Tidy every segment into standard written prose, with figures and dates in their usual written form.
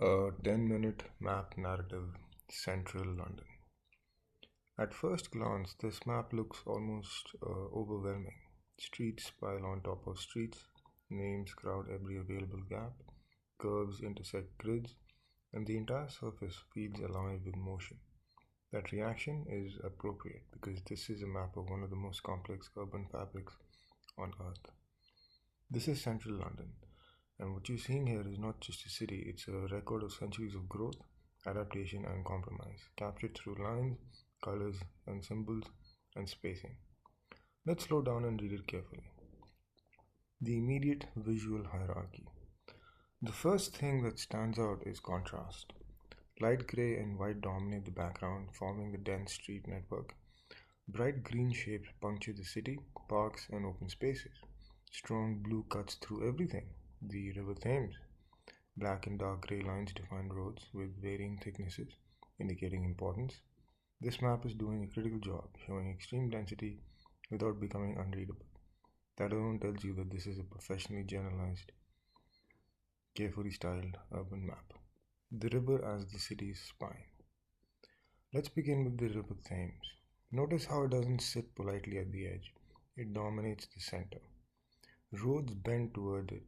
A 10-minute map narrative, Central London. At first glance, this map looks almost overwhelming. Streets pile on top of streets, names crowd every available gap, curves intersect grids, and the entire surface feels alive with motion. That reaction is appropriate because this is a map of one of the most complex urban fabrics on Earth. This is Central London, and what you're seeing here is not just a city, it's a record of centuries of growth, adaptation, and compromise, captured through lines, colors, and symbols, and spacing. Let's slow down and read it carefully. The immediate visual hierarchy. The first thing that stands out is contrast. Light gray and white dominate the background, forming the dense street network. Bright green shapes puncture the city, parks, and open spaces. Strong blue cuts through everything. The River Thames. Black and dark grey lines define roads with varying thicknesses, indicating importance. This map is doing a critical job, showing extreme density without becoming unreadable. That alone tells you that this is a professionally generalized, carefully styled urban map. The river as the city's spine. Let's begin with the River Thames. Notice how it doesn't sit politely at the edge, it dominates the center. Roads bend toward it,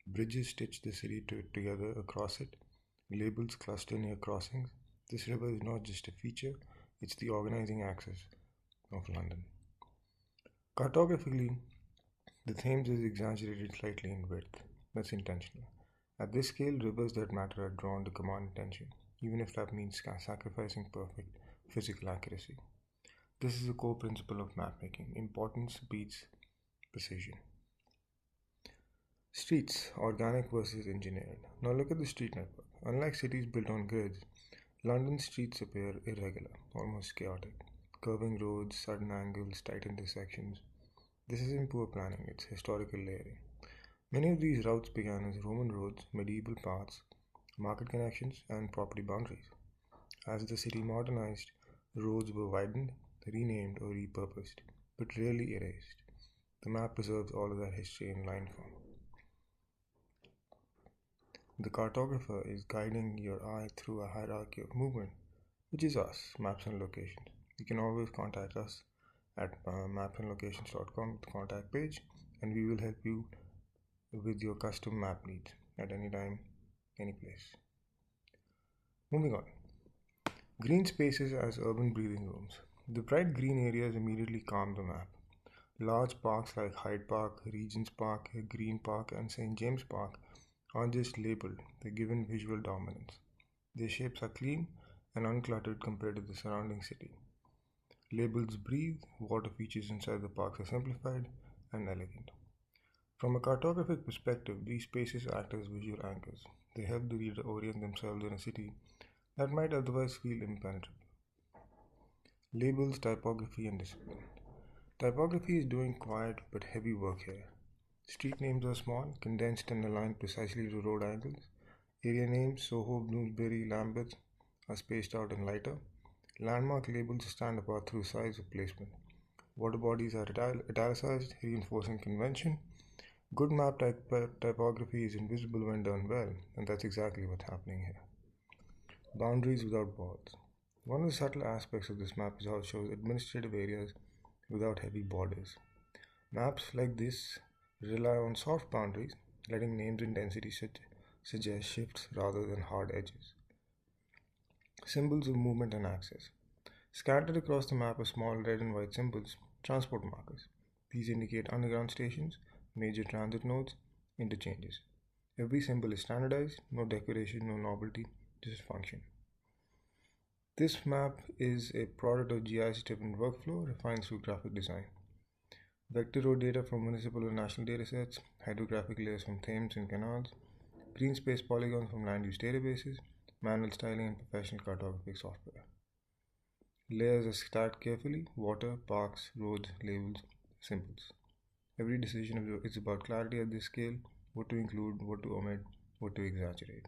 bridges stitch the city together across it, labels cluster near crossings. This river is not just a feature, it's the organizing axis of London. Cartographically, the Thames is exaggerated slightly in width. That's intentional. At this scale, rivers that matter are drawn to command attention, even if that means sacrificing perfect physical accuracy. This is a core principle of mapmaking. Importance beats precision. Streets, organic versus engineered. Now look at the street network. Unlike cities built on grids, London's streets appear irregular, almost chaotic. Curving roads, sudden angles, tight intersections. This isn't poor planning, it's historical layering. Many of these routes began as Roman roads, medieval paths, market connections, and property boundaries. As the city modernized, roads were widened, renamed, or repurposed, but rarely erased. The map preserves all of that history in line form. The cartographer is guiding your eye through a hierarchy of movement, which is us, Maps and Locations. You can always contact us at MapsandLocations.com, the contact page, and we will help you with your custom map needs at any time, any place. Moving on. Green spaces as urban breathing rooms. The bright green areas immediately calm the map. Large parks like Hyde Park, Regent's Park, Green Park, and St. James Park aren't just labeled, they're given visual dominance. Their shapes are clean and uncluttered compared to the surrounding city. Labels breathe, water features inside the parks are simplified and elegant. From a cartographic perspective, these spaces act as visual anchors. They help the reader orient themselves in a city that might otherwise feel impenetrable. Labels, typography, and discipline. Typography is doing quiet but heavy work here. Street names are small, condensed and aligned precisely to road angles. Area names, Soho, Bloomsbury, Lambeth, are spaced out and lighter. Landmark labels stand apart through size or placement. Water bodies are italicized, reinforcing convention. Good map typography is invisible when done well, and that's exactly what's happening here. Boundaries without walls. One of the subtle aspects of this map is how it shows administrative areas without heavy borders. Maps like this rely on soft boundaries, letting names and density suggest shifts rather than hard edges. Symbols of movement and access. Scattered across the map are small red and white symbols, transport markers. These indicate underground stations, major transit nodes, interchanges. Every symbol is standardized, no decoration, no novelty, just function. This map is a product of GIS-driven workflow refined through graphic design. Vector road data from municipal and national datasets, hydrographic layers from Thames and canals, green space polygons from land use databases, manual styling and professional cartographic software. Layers are stacked carefully, water, parks, roads, labels, symbols. Every decision is about clarity at this scale, what to include, what to omit, what to exaggerate.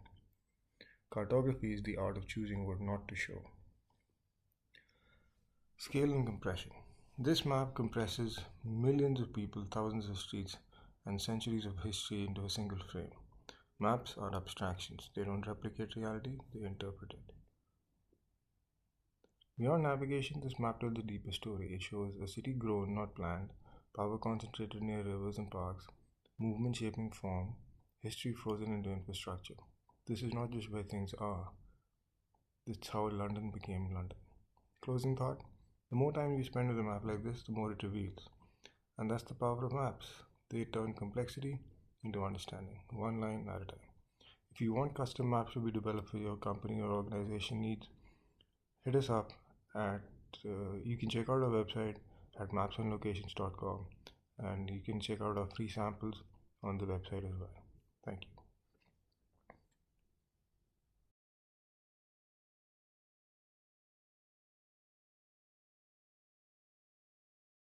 Cartography is the art of choosing what not to show. Scale and compression. This map compresses millions of people, thousands of streets, and centuries of history into a single frame. Maps are abstractions. They don't replicate reality, they interpret it. Beyond navigation, this map tells a deeper story. It shows a city grown, not planned, power concentrated near rivers and parks, movement shaping form, history frozen into infrastructure. This is not just where things are, it's how London became London. Closing thought: the more time you spend with a map like this, the more it reveals. And that's the power of maps. They turn complexity into understanding, one line at a time. If you want custom maps to be developed for your company or organization needs, hit us up at you can check out our website at mapsandlocations.com, and you can check out our free samples on the website as well. Thank you.